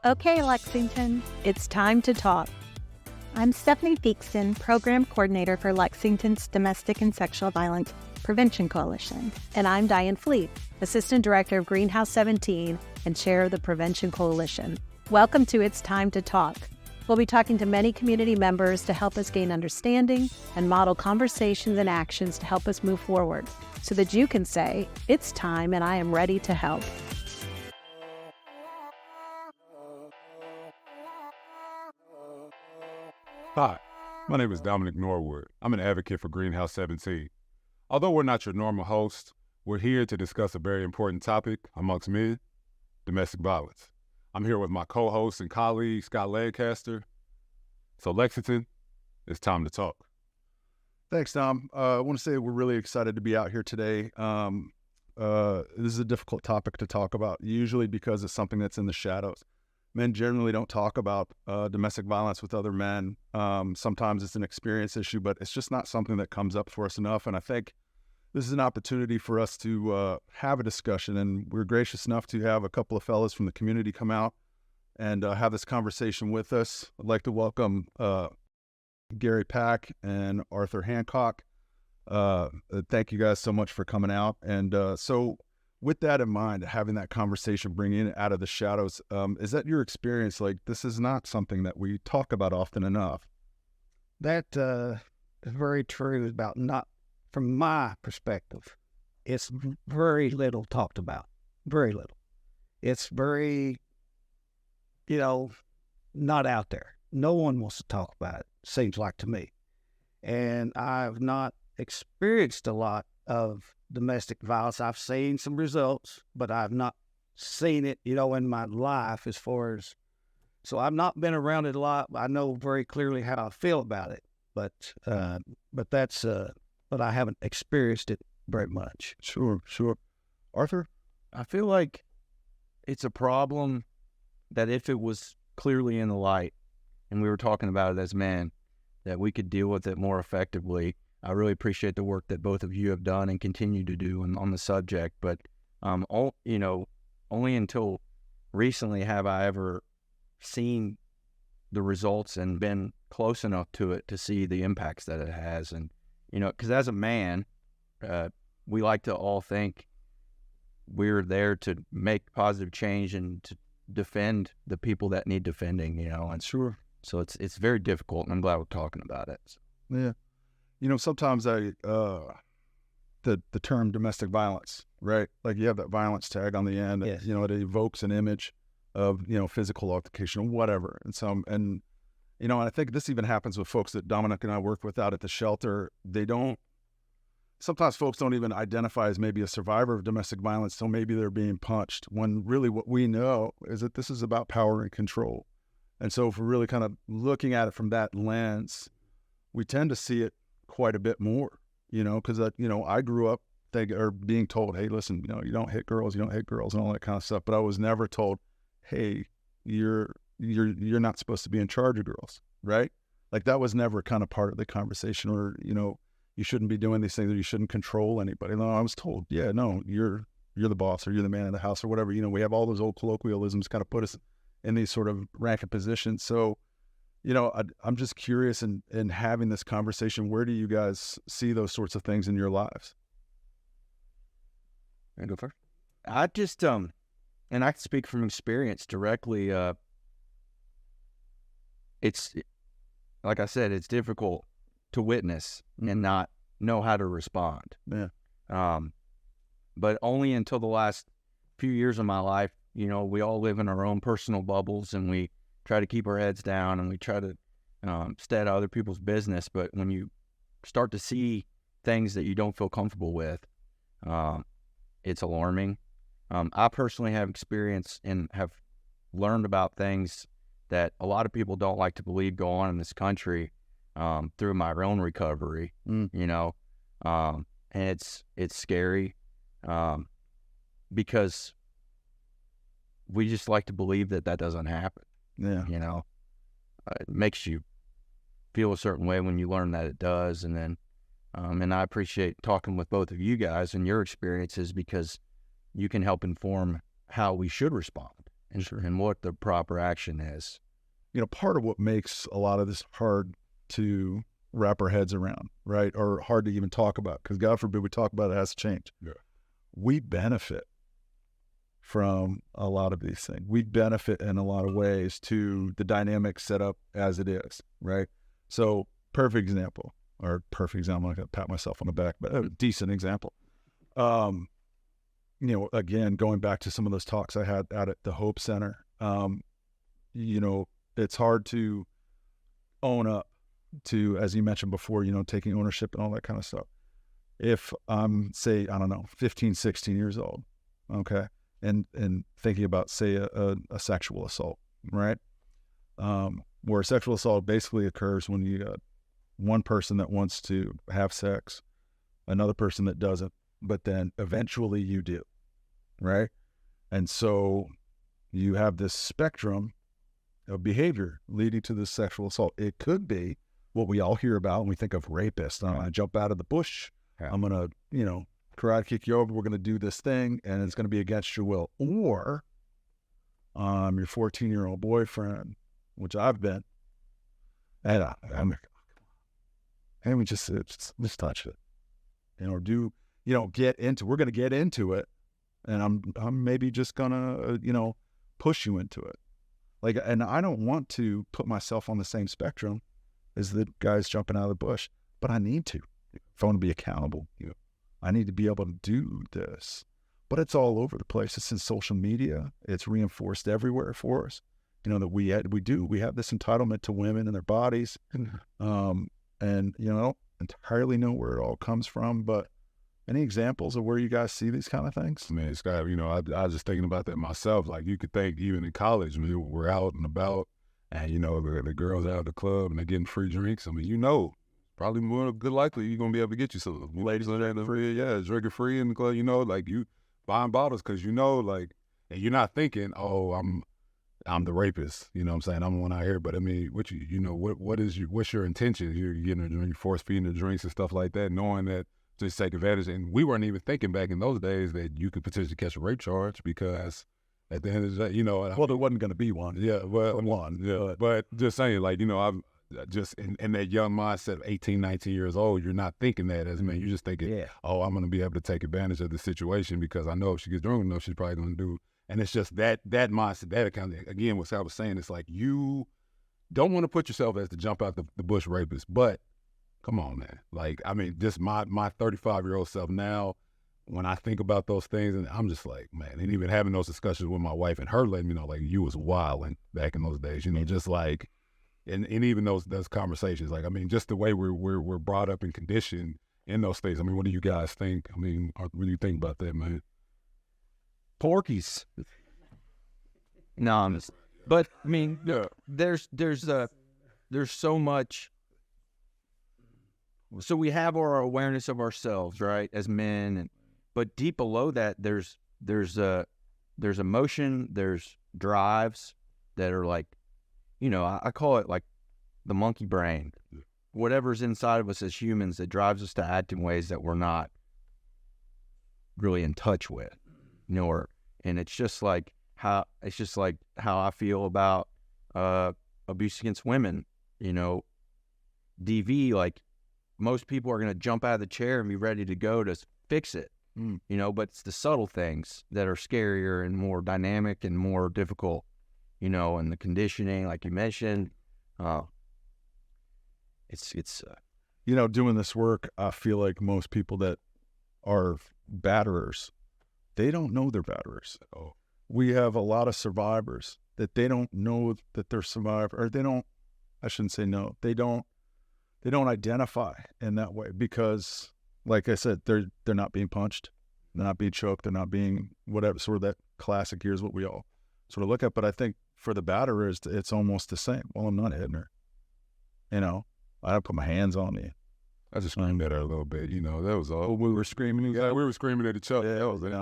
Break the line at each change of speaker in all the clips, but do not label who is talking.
Okay, Lexington, it's time to talk. I'm Stephanie Feekson, Program Coordinator for Lexington's Domestic and Sexual Violence Prevention Coalition. And I'm Diane Fleet, Assistant Director of Greenhouse 17 and Chair of the Prevention Coalition. Welcome to It's Time to Talk. We'll be talking to many community members to help us gain understanding and model conversations and actions to help us move forward so that you can say, it's time and I am ready to help.
Hi, my name is Dominic Norwood. I'm an advocate for Greenhouse 17. Although we're not your normal host, we're here to discuss a very important topic amongst men, domestic violence. I'm here with my co-host and colleague, Scott Lancaster. So Lexington, it's time to talk.
Thanks, Dom. I want to say we're really excited to be out here today. This is a difficult topic to talk about, usually because it's something that's in the shadows. Men generally don't talk about domestic violence with other men. Sometimes it's an experience issue, but it's just not something that comes up for us enough. And I think this is an opportunity for us to have a discussion. And we're gracious enough to have a couple of fellas from the community come out and have this conversation with us. I'd like to welcome Gary Pack and Arthur Hancock. Thank you guys so much for coming out. And so with that in mind, having that conversation, bringing it out of the shadows, is that your experience? Like, this is not something that we talk about often enough.
That is very true about not, from my perspective, it's very little talked about, very little. It's very, not out there. No one wants to talk about it, seems like to me. And I've not experienced a lot of domestic violence. I've seen some results, but I've not seen it, in my life as far as, so I've not been around it a lot. I know very clearly how I feel about it, but I haven't experienced it very much.
Sure. Arthur?
I feel like it's a problem that if it was clearly in the light and we were talking about it as men, that we could deal with it more effectively. I really appreciate the work that both of you have done and continue to do on the subject. But, only until recently have I ever seen the results and been close enough to it to see the impacts that it has. And, because as a man, we like to all think we're there to make positive change and to defend the people that need defending, and
Sure.
So it's very difficult, and I'm glad we're talking about it. So.
Yeah. Sometimes the term domestic violence, right? Like you have that violence tag on the end,
yes.
It evokes an image of, physical altercation or whatever. And I think this even happens with folks that Dominic and I work with out at the shelter. Sometimes folks don't even identify as maybe a survivor of domestic violence, so maybe they're being punched, when really what we know is that this is about power and control. And so if we're really kind of looking at it from that lens, we tend to see it quite a bit more, because, I grew up being told, hey, listen, you don't hit girls and all that kind of stuff. But I was never told, hey, you're not supposed to be in charge of girls, right? Like that was never kind of part of the conversation, or, you shouldn't be doing these things, or you shouldn't control anybody. No, I was told, yeah, no, you're the boss, or you're the man of the house, or whatever. We have all those old colloquialisms kind of put us in these sort of ranked positions. So, I'm just curious in having this conversation, where do you guys see those sorts of things in your lives?
I go first. I just, and I can speak from experience directly. It's, like I said, it's difficult to witness and not know how to respond.
Yeah.
But only until the last few years of my life, we all live in our own personal bubbles, and we try to keep our heads down, and we try to stay out of other people's business. But when you start to see things that you don't feel comfortable with, it's alarming. I personally have experience and have learned about things that a lot of people don't like to believe go on in this country through my own recovery, and it's scary because we just like to believe that doesn't happen.
Yeah.
It makes you feel a certain way when you learn that it does. And then, and I appreciate talking with both of you guys and your experiences, because you can help inform how we should respond and what the proper action is.
Part of what makes a lot of this hard to wrap our heads around, right? Or hard to even talk about, because God forbid we talk about it, has to change.
Yeah.
We benefit from a lot of these things. We benefit in a lot of ways to the dynamic set up as it is, right? So perfect example, I'm not going to pat myself on the back, but a decent example. Again, going back to some of those talks I had out at the Hope Center, it's hard to own up to, as you mentioned before, taking ownership and all that kind of stuff. If I'm, say, 15, 16 years old, okay, and thinking about, say, a sexual assault, right? Where sexual assault basically occurs when you got one person that wants to have sex, another person that doesn't, but then eventually you do, right? And so you have this spectrum of behavior leading to this sexual assault. It could be what we all hear about when we think of rapists. I jump out of the bush. Yeah. I'm going to, karate kick you over. We're going to do this thing, and it's going to be against your will. Or your 14-year-old boyfriend, which I've been, and we just touch it, or get into. We're going to get into it, and I'm maybe just gonna push you into it. And I don't want to put myself on the same spectrum as the guys jumping out of the bush, but I need to. If I want to be accountable, I need to be able to do this. But it's all over the place. It's in social media. It's reinforced everywhere for us. That we have this entitlement to women and their bodies, and entirely know where it all comes from. But any examples of where you guys see these kind of things?
I mean, Scott, I was just thinking about that myself. Like, you could think even in college, we're out and about, and the girls out at the club and they're getting free drinks. I mean, probably more good likely you're gonna be able to get you some ladies in there free, drinking free in the club. Like, you buying bottles because and you're not thinking, oh, I'm the rapist. You know what I'm saying? I'm the one out here. But I mean, what's your intention? You're getting a drink, force feeding the drinks and stuff like that, knowing that just take advantage. And we weren't even thinking back in those days that you could potentially catch a rape charge, because at the end of the day,
well, there wasn't going to be one.
Yeah, but just saying, I've just in that young mindset of 18, 19 years old, you're not thinking that as a man. You're just thinking, oh, I'm going to be able to take advantage of the situation because I know if she gets drunk enough, she's probably going to do. And it's just that mindset, that account. Again, what I was saying, it's like you don't want to put yourself as the jump out the bush rapist, but come on, man. Like, I mean, just my 35-year-old self now, when I think about those things, and I'm just like, man, and even having those discussions with my wife and her letting me know, like, you was wilding back in those days, just like, and even those conversations, like, I mean, just the way we're brought up and conditioned in those states. I mean, what do you guys think? I mean, what do you think about that, man?
Porkies. No, but I mean, there's so much. So we have our awareness of ourselves, right, as men, but deep below that, there's emotion, there's drives that are like, I call it like the monkey brain, whatever's inside of us as humans that drives us to act in ways that we're not really in touch with, and it's just like how I feel about abuse against women, DV, like, most people are going to jump out of the chair and be ready to go to fix it, but it's the subtle things that are scarier and more dynamic and more difficult, and the conditioning, like you mentioned. It's
doing this work, I feel like most people that are batterers, they don't know they're batterers. Oh. We have a lot of survivors that they don't know that they're survivors, or they don't identify in that way because, like I said, they're not being punched, they're not being choked, they're not being whatever, sort of that classic, here's what we all sort of look at. But I think for the batterers, it's almost the same. Well, I'm not hitting her. I don't put my hands on you.
I just screamed at her a little bit, that was all. We were screaming. Yeah, we were screaming at each other. Yeah, that was it,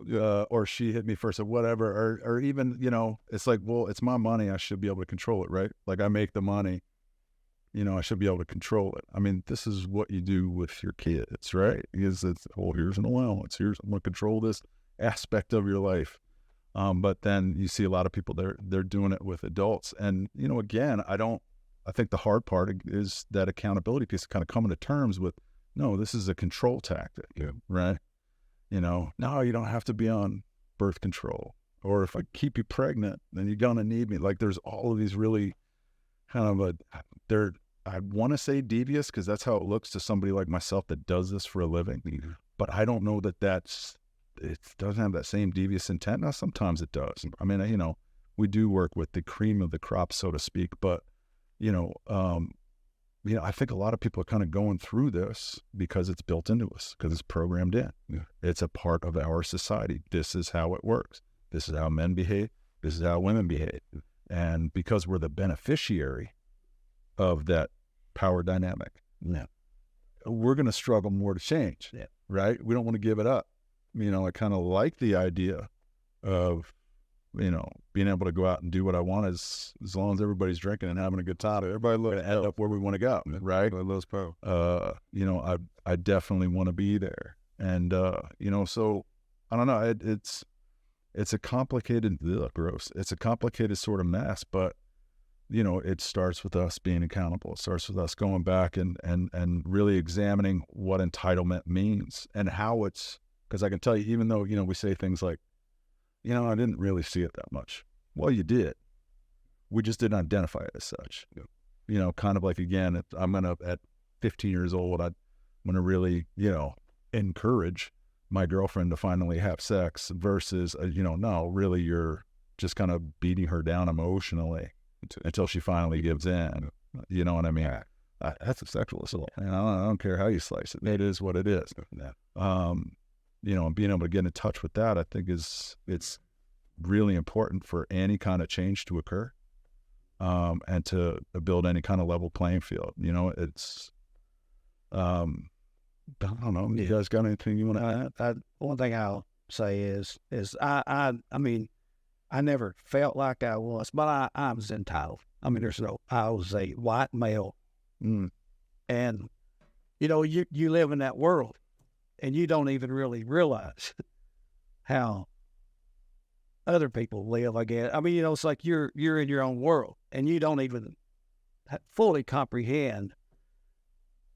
So, or she hit me first or whatever, or even, it's like, well, it's my money. I should be able to control it, right? Like, I make the money. I should be able to control it. I mean, this is what you do with your kids, right? Because it's, here's an allowance. I'm going to control this aspect of your life. But then you see a lot of people, they're doing it with adults. And, again, I think the hard part is that accountability piece, kind of coming to terms with, no, this is a control tactic, right? No, you don't have to be on birth control. Or if I keep you pregnant, then you're going to need me. Like, there's all of these really kind of I want to say devious, because that's how it looks to somebody like myself that does this for a living. Mm-hmm. But I don't know that it doesn't have that same devious intent. Now, sometimes it does. I mean, we do work with the cream of the crop, so to speak. But, I think a lot of people are kind of going through this because it's built into us, because it's programmed in. Yeah. It's a part of our society. This is how it works. This is how men behave. This is how women behave. And because we're the beneficiary of that power dynamic, we're going to struggle more to change, right? We don't want to give it up. I kind of like the idea of, being able to go out and do what I want as long as everybody's drinking and having a good time. Everybody look to end up where we want to go, right? I definitely want to be there. And, so I don't know. It's a complicated, gross. It's a complicated sort of mess, but it starts with us being accountable. It starts with us going back and really examining what entitlement means and how it's, because I can tell you, even though, we say things like, I didn't really see it that much. Well, you did. We just didn't identify it as such. Kind of like, again, at 15 years old, I'm going to really, encourage my girlfriend to finally have sex versus, no, really you're just kind of beating her down emotionally until she finally gives in. You know what I mean? That's a sexual assault. I don't care how you slice it. It is what it is. And being able to get in touch with that, I think it's really important for any kind of change to occur, and to build any kind of level playing field. It's, I don't know. You guys got anything you want to add?
One thing I'll say is I mean, I never felt like I was, but I was entitled. I mean, I was a white male, and you live in that world, and you don't even really realize how other people live, I guess. I mean, it's like you're in your own world, and you don't even fully comprehend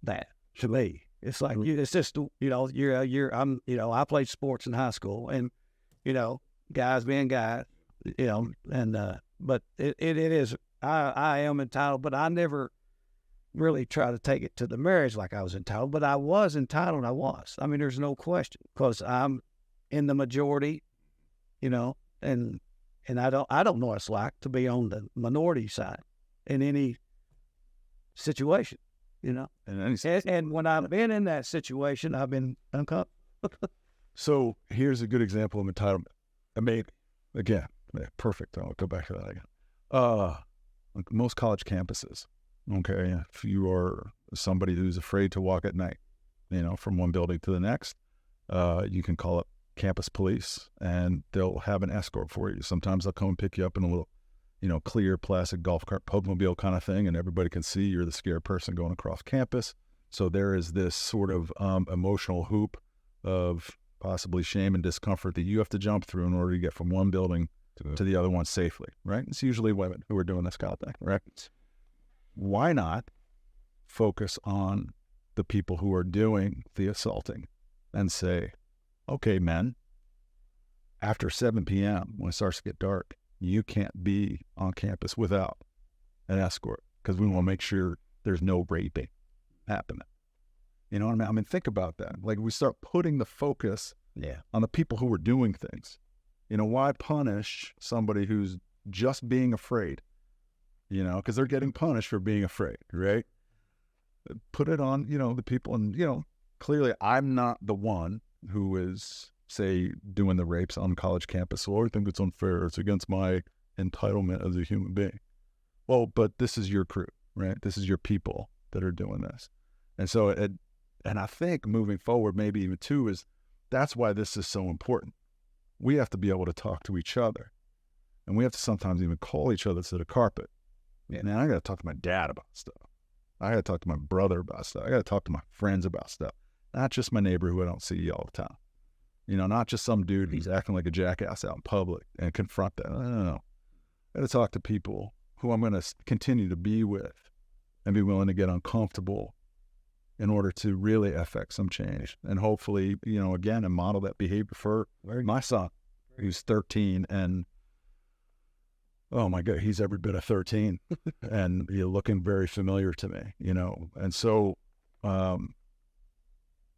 that. To me, it's like it's just I played sports in high school, and guys being guys, but it is I am entitled, but I never really try to take it to the marriage like I was entitled, but I was entitled. I mean, there's no question, because I'm in the majority, and I don't know what it's like to be on the minority side in any situation, and when I've been in that situation, I've been uncomfortable.
So here's a good example of entitlement. I mean, again, perfect. I'll go back to that again. Like most college campuses, okay, if you are somebody who's afraid to walk at night, from one building to the next, you can call up campus police and they'll have an escort for you. Sometimes they'll come and pick you up in a little, clear plastic golf cart, Pokemobile kind of thing, and everybody can see you're the scared person going across campus. So there is this sort of emotional hoop of possibly shame and discomfort that you have to jump through in order to get from one building to the other one safely, right? It's usually women who are doing this kind of thing, right? Why not focus on the people who are doing the assaulting and say, okay, men, after 7 p.m., when it starts to get dark, you can't be on campus without an escort, because we want to make sure there's no raping happening. You know what I mean? I mean, think about that. Like, we start putting the focus on the people who are doing things. Why punish somebody who's just being afraid? Because they're getting punished for being afraid, right? Put it on, the people. And, clearly I'm not the one who is, say, doing the rapes on college campus. So I think it's unfair. It's against my entitlement as a human being. Well, but this is your crew, right? This is your people that are doing this. And so, and I think moving forward, maybe even too, that's why this is so important. We have to be able to talk to each other, and we have to sometimes even call each other to the carpet. Man, I got to talk to my dad about stuff. I got to talk to my brother about stuff. I got to talk to my friends about stuff, not just my neighbor who I don't see all the time. You know, not just some dude who's acting like a jackass out in public and confront that. No. I got to talk to people who I'm going to continue to be with and be willing to get uncomfortable in order to really affect some change. And hopefully, you know, again, and model that behavior for my son, who's 13, and oh my God, he's every bit of 13 and you're looking very familiar to me, you know? And so,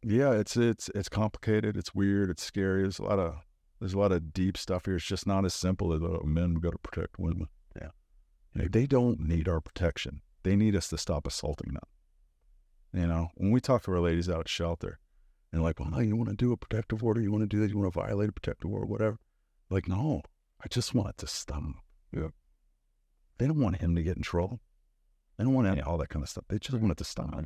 yeah, it's complicated. It's weird. It's scary. There's a lot of deep stuff here. It's just not as simple as, oh, men, we got to protect women. Yeah. You know, they don't need our protection. They need us to stop assaulting them. You know, when we talk to our ladies out at shelter and like, well, no, you want to do a protective order? You want to do that? You want to violate a protective order, whatever. Like, no, I just want it to stop them. Yeah. They don't want him to get in trouble. They don't want any, all that kind of stuff. They just want it to stop.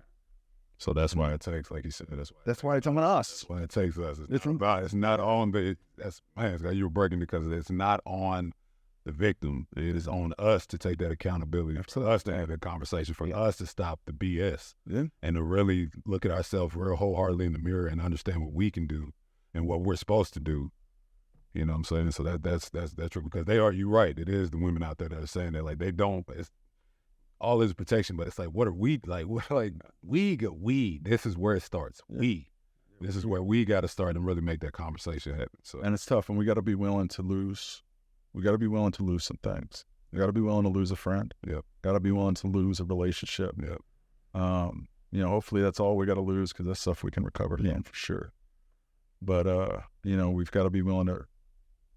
So that's why it takes, like you said,
that's why it's on us.
That's why it takes us. It's not on the, you were breaking because it's not on the victim. It is on us to take that accountability, for us to have that conversation, for us to stop the BS and to really look at ourselves real wholeheartedly in the mirror and understand what we can do and what we're supposed to do. You know what I'm saying? So that's true, because you're right. It is the women out there that are saying that, like, they don't, it's all is protection, but it's like, what are we, like, we, this is where it starts. This is where we got to start and really make that conversation happen. So,
and it's tough, and we got to be willing to lose. We got to be willing to lose some things. We got to be willing to lose a friend.
Yep.
Got to be willing to lose a relationship.
Yep.
You know, hopefully that's all we got to lose, because that's stuff we can recover from, for sure. But, you know, we've got to be willing to,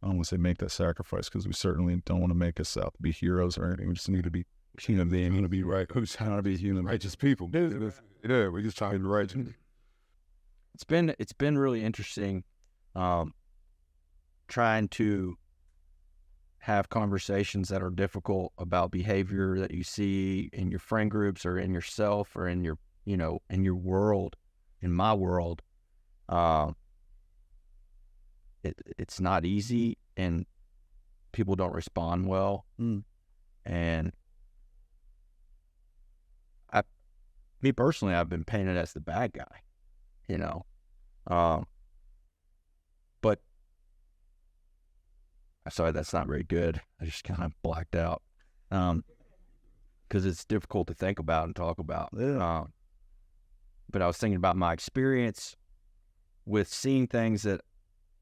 I don't want to say make that sacrifice, because we certainly don't want to make us out to be heroes or anything. We just need to be human beings.
Want to be right. Who's trying to be human, righteous people? Yeah, we're just trying to be righteous.
It's been really interesting, trying to have conversations that are difficult about behavior that you see in your friend groups or in yourself or in your, you know, in your world, in my world. It's not easy, and people don't respond well. And me personally, I've been painted as the bad guy, you know. But sorry, that's not very good. I just kind of blacked out, because it's difficult to think about and talk about. But I was thinking about my experience with seeing things that,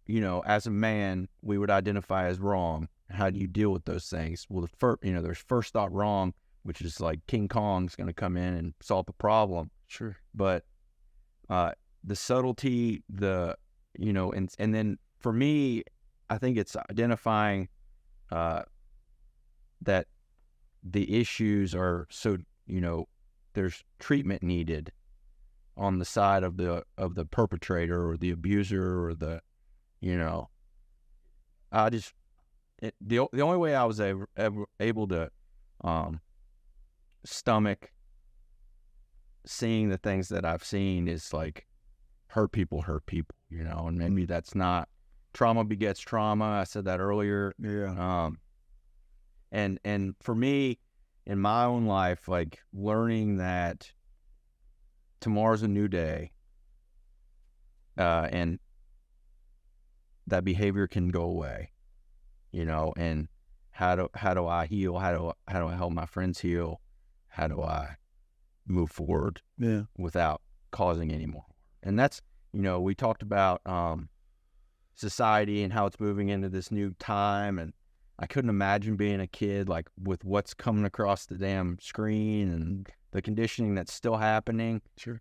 you know, as a man, we would identify as wrong. How do you deal with those things? Well, there's first thought wrong, which is like King Kong's going to come in and solve the problem.
Sure.
But the subtlety, you know, and then for me, I think it's identifying that the issues are so, you know, there's treatment needed on the side of the perpetrator or the abuser or the, you know, the only way I was ever able to stomach seeing the things that I've seen is like hurt people, you know, and maybe that's not, trauma begets trauma. I said that earlier.
Yeah.
And for me, in my own life, like learning that tomorrow's a new day, and that behavior can go away, you know, and how do I heal? How do I help my friends heal? How do I move forward without causing any more? And that's, you know, we talked about society and how it's moving into this new time, and I couldn't imagine being a kid, like, with what's coming across the damn screen and the conditioning that's still happening.
Sure.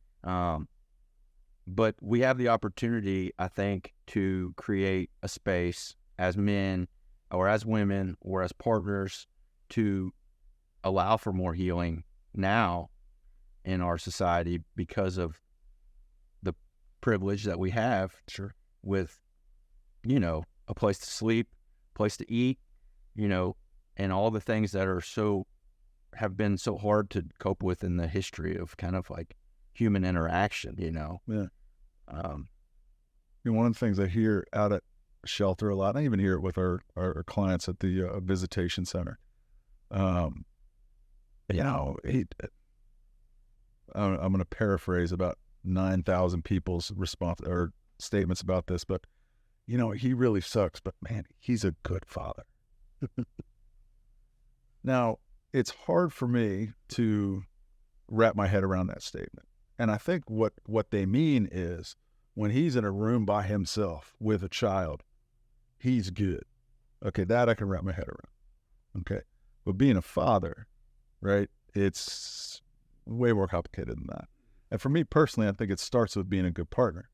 But we have the opportunity, I think, to create a space as men or as women or as partners to allow for more healing now in our society because of the privilege that we have.
Sure.
With, you know, a place to sleep, place to eat, you know, and all the things that have been so hard to cope with in the history of kind of like human interaction, you know.
Yeah. You know, one of the things I hear out at shelter a lot, I even hear it with our clients at the visitation center. You know, I'm going to paraphrase about 9,000 people's response or statements about this, but he really sucks, but man, he's a good father. Now, it's hard for me to wrap my head around that statement. And I think what they mean is when he's in a room by himself with a child, he's good. Okay, that I can wrap my head around. Okay. But being a father, right, it's way more complicated than that. And for me personally, I think it starts with being a good partner.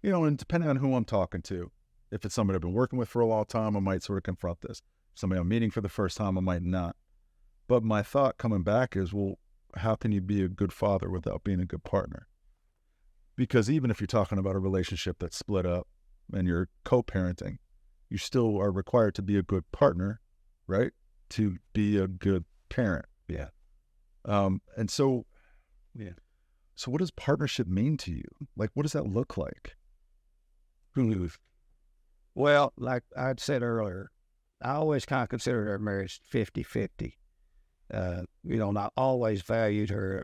And depending on who I'm talking to, if it's somebody I've been working with for a long time, I might sort of confront this. Somebody I'm meeting for the first time, I might not. But my thought coming back is, well, how can you be a good father without being a good partner? Because even if you're talking about a relationship that's split up and you're co-parenting, you still are required to be a good partner, right? To be a good parent.
Yeah.
And so, yeah. So what does partnership mean to you? Like, what does that look like?
Well, like I'd said earlier, I always kind of considered our marriage 50-50. And I always valued her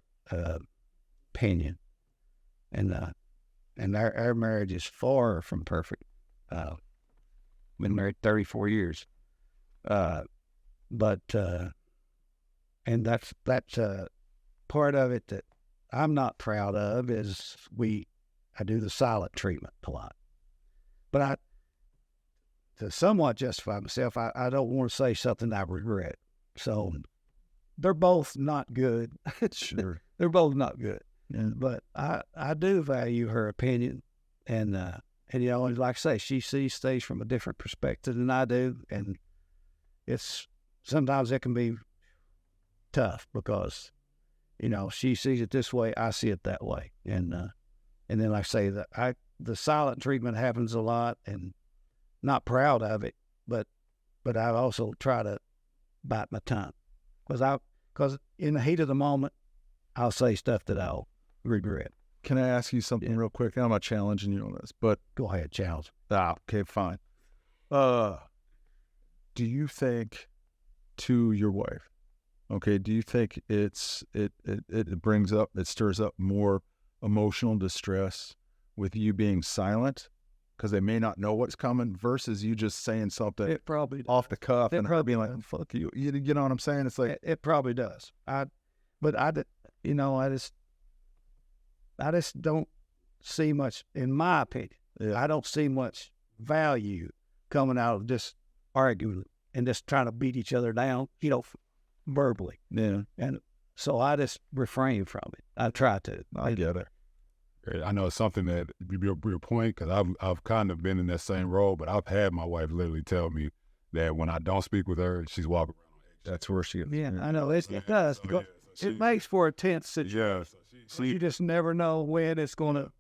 opinion. And our marriage is far from perfect. Been married 34 years. But and that's part of it that I'm not proud of is I do the silent treatment a lot. But to somewhat justify myself, I don't want to say something I regret. So they're both not good.
Sure.
They're both not good. Yeah. But I do value her opinion. And like I say, she sees things from a different perspective than I do. And sometimes it can be tough because, she sees it this way, I see it that way. And then like I say, the silent treatment happens a lot and not proud of it, but I also try to bite my tongue because in the heat of the moment, I'll say stuff that I'll regret.
Can I ask you something real quick? I'm not challenging you on this, but
go ahead, challenge.
Okay, fine. Do you think to your wife? Okay, do you think it stirs up more emotional distress with you being silent because they may not know what's coming versus you just saying something
it probably
off the cuff and her being like,
does.
"Fuck you," you know what I'm saying? It's like
it probably does. I just don't see much, in my opinion. Yeah. I don't see much value coming out of this arguing and just trying to beat each other down, verbally.
Yeah.
And so I just refrain from it. I try to.
I get it.
I know it's something that your point, because I've kind of been in that same role, but I've had my wife literally tell me that when I don't speak with her, she's walking around on eggshells.
That's where she is.
Yeah, I know. It does. It makes for a tense situation.
Yeah,
so you just never know when it's going to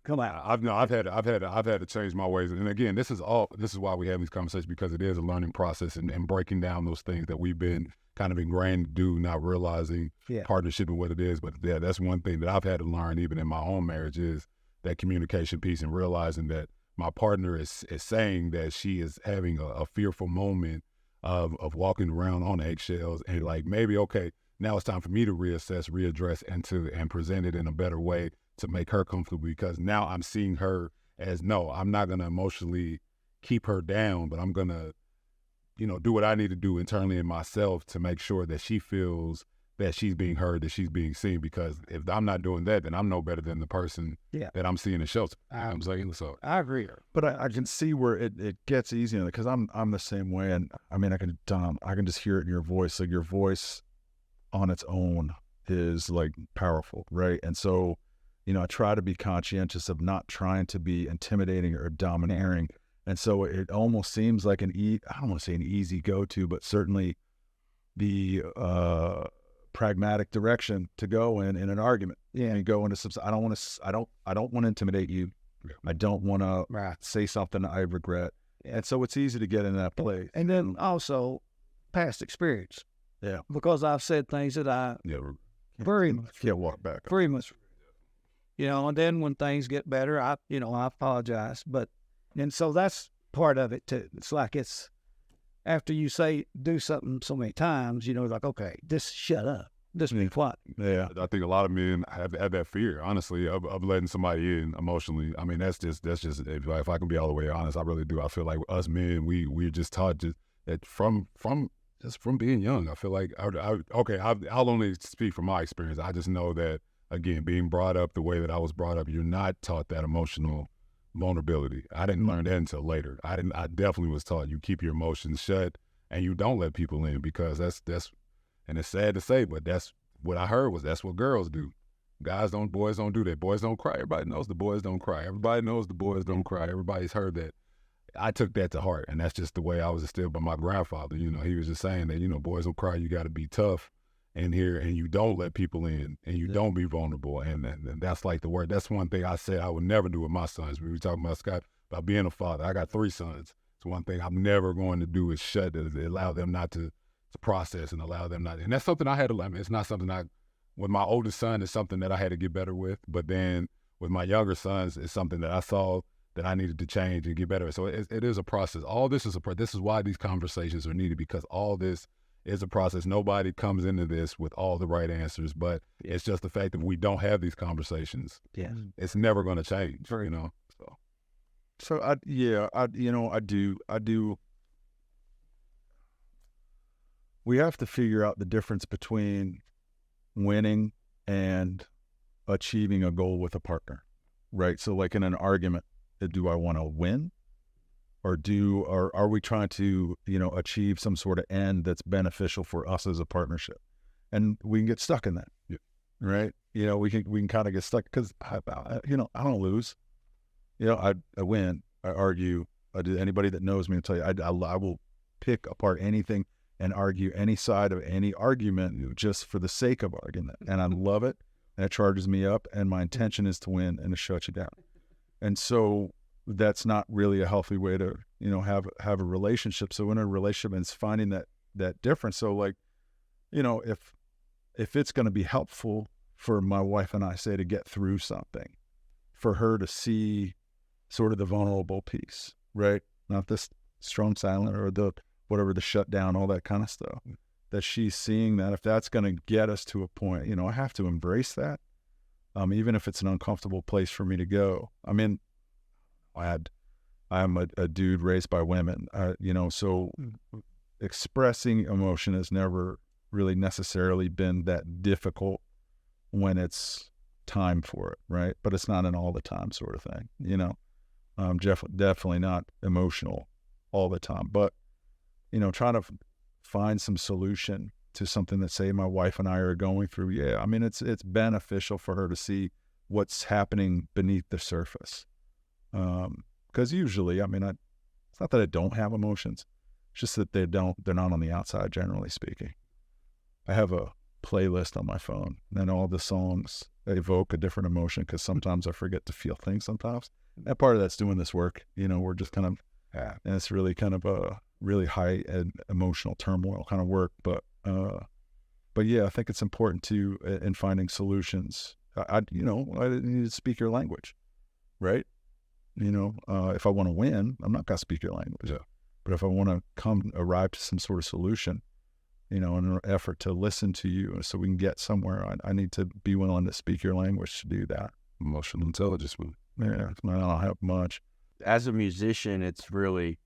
come out.
I've had to change my ways, and again, this is why we have these conversations, because it is a learning process and breaking down those things that we've been kind of ingrained to do, not realizing partnership and what it is. But yeah, that's one thing that I've had to learn even in my own marriage is that communication piece and realizing that my partner is saying that she is having a fearful moment of walking around on eggshells, and like maybe, okay, now it's time for me to reassess, readdress, and present it in a better way to make her comfortable, because now I'm seeing her as, no, I'm not going to emotionally keep her down, but I'm going to, do what I need to do internally in myself to make sure that she feels that she's being heard, that she's being seen, because if I'm not doing that, then I'm no better than the person that I'm seeing in shelter. I'm saying, so
I agree.
But I can see where it gets easier, because I'm the same way, and I mean I can just hear it in your voice. Like your voice on its own is like powerful, right? And so, I try to be conscientious of not trying to be intimidating or domineering. And so it almost seems like I don't want to say an easy go-to, but certainly the pragmatic direction to go in an argument. Yeah, and go into some. I don't want to intimidate you. I don't want to say something I regret. Yeah. And so it's easy to get in that place.
And then also past experience.
Yeah,
because I've said things that I very much
walk back.
Very much. And then when things get better, I apologize. And so that's part of it too. It's like after you do something so many times, like, okay, just shut up. Just be quiet.
Yeah.
I think a lot of men have that fear, honestly, of letting somebody in emotionally. I mean, that's just if I can be all the way honest, I really do. I feel like us men, we're just taught that from being young. I feel like I'll only speak from my experience. I just know that, again, being brought up the way that I was brought up, you're not taught that emotional vulnerability. I didn't learn that until later. I definitely was taught you keep your emotions shut and you don't let people in, because that's and it's sad to say, but that's what I heard, was that's what girls do. Boys don't do that. Boys don't cry. Everybody knows the boys don't cry. Everybody knows the boys don't cry. Everybody's heard that. I took that to heart, and that's just the way I was instilled by my grandfather. You know, he was just saying that, boys don't cry. You got to be tough in here, and you don't let people in, and you don't be vulnerable. And that's like the word. That's one thing I said I would never do with my sons. We were talking about, Scott, about being a father. I got 3 sons. So one thing I'm never going to do is allow them not to process and allow them not. And that's something I had to learn. It's not something with my oldest son, it's something that I had to get better with. But then with my younger sons, it's something that I saw that I needed to change and get better. So it is a process. All this is this is why these conversations are needed, because all this is a process. Nobody comes into this with all the right answers, but it's just the fact that we don't have these conversations.
Yeah.
It's never going to change,
So I do. We have to figure out the difference between winning and achieving a goal with a partner, right? So like in an argument, do I want to win, or are we trying to, achieve some sort of end that's beneficial for us as a partnership? And we can get stuck in that, right? We can kind of get stuck because I don't lose. I win, I argue. Anybody that knows me will tell you, I will pick apart anything and argue any side of any argument just for the sake of argument. And I love it, and it charges me up, and my intention is to win and to shut you down. And so that's not really a healthy way to, have a relationship. So in a relationship, it's finding that difference. So like, if it's going to be helpful for my wife and I, say, to get through something, for her to see sort of the vulnerable piece, right? Not this strong silent or the whatever, the shutdown, all that kind of stuff, that she's seeing that. If that's going to get us to a point, I have to embrace that, even if it's an uncomfortable place for me to go. I mean, I'm a dude raised by women, so expressing emotion has never really necessarily been that difficult when it's time for it, right? But it's not an all the time sort of thing, definitely not emotional all the time, but trying to find some solution to something that, say, my wife and I are going through. Yeah, I mean, it's beneficial for her to see what's happening beneath the surface. Because usually, I mean, it's not that I don't have emotions, it's just that they're not on the outside, generally speaking. I have a playlist on my phone, and all the songs evoke a different emotion, because sometimes I forget to feel things sometimes. And part of that's doing this work, we're just kind of, and it's really kind of a really high and emotional turmoil kind of work. But yeah, I think it's important to, in finding solutions, I need to speak your language, right? If I want to win, I'm not going to speak your language.
Yeah.
But if I want to arrive to some sort of solution, in an effort to listen to you so we can get somewhere, I need to be willing to speak your language to do that.
Emotional intelligence, man.
Yeah, I don't have much.
As a musician, it's really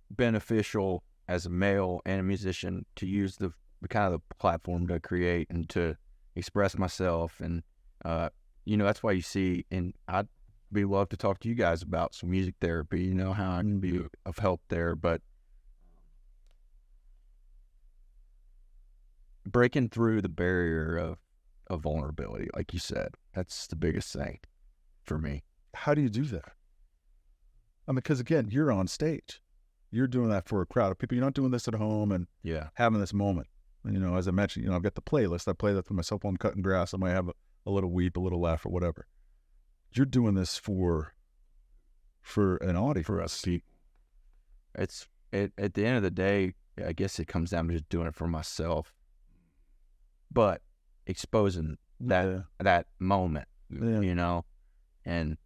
beneficial as a male and a musician to use the kind of the platform to create and to express myself. And, that's why you see, and I'd be love to talk to you guys about some music therapy, how I can be of help there. But breaking through the barrier of vulnerability, like you said, that's the biggest thing for me.
How do you do that? I mean, because again, you're on stage. You're doing that for a crowd of people. You're not doing this at home and having this moment. As I mentioned, I've got the playlist. I play that to myself while I'm cutting grass. I might have a little weep, a little laugh, or whatever. You're doing this for an audience.
For us. At the end of the day, I guess it comes down to just doing it for myself, but exposing that moment, and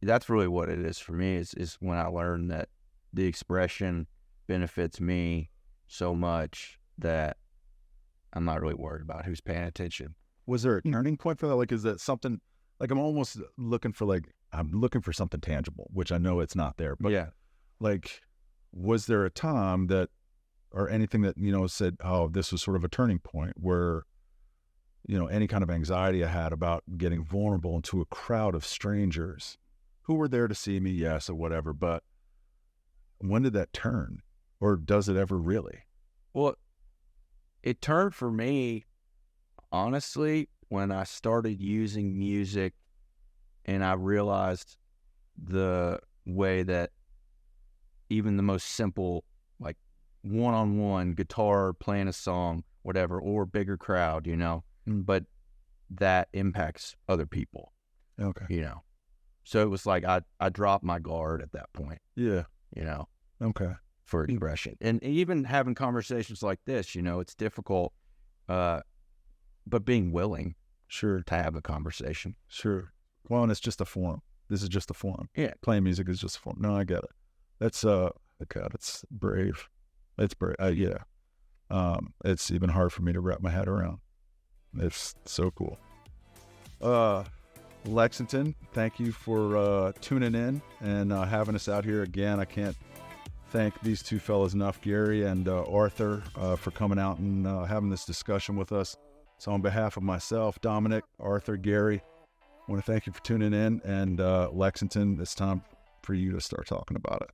that's really what it is for me, is when I learned that the expression benefits me so much that I'm not really worried about who's paying attention.
Was there a turning point for that? Like, is that something, like, I'm almost looking for, like, I'm looking for something tangible, which I know it's not there, but
Yeah.
like, was there a time that, or anything that, you know, said, oh, this was sort of a turning point where, you know, any kind of anxiety I had about getting vulnerable into a crowd of strangers who were there to see me, yes, or whatever, but when did that turn? Or does it ever really?
Well, it turned for me, honestly, when I started using music and I realized the way that even the most simple, like one-on-one guitar playing a song, whatever, or bigger crowd, you know, but that impacts other people,
Okay.
you know. So it was like I dropped my guard at that point,
Yeah.
you know,
Okay.
for expression. And even having conversations like this, you know, it's difficult, but being willing
Sure.
to have a conversation.
Sure. Well, and it's just a forum. This is just a forum.
Yeah.
Playing music is just a forum. No, I get it. That's, God, it's brave. It's brave. Yeah. It's even hard for me to wrap my head around. It's so cool. Lexington, thank you for tuning in and having us out here again. I can't thank these two fellas enough, Gary and Arthur, for coming out and having this discussion with us. So on behalf of myself, Dominic, Arthur, Gary, I want to thank you for tuning in. And Lexington, it's time for you to start talking about it.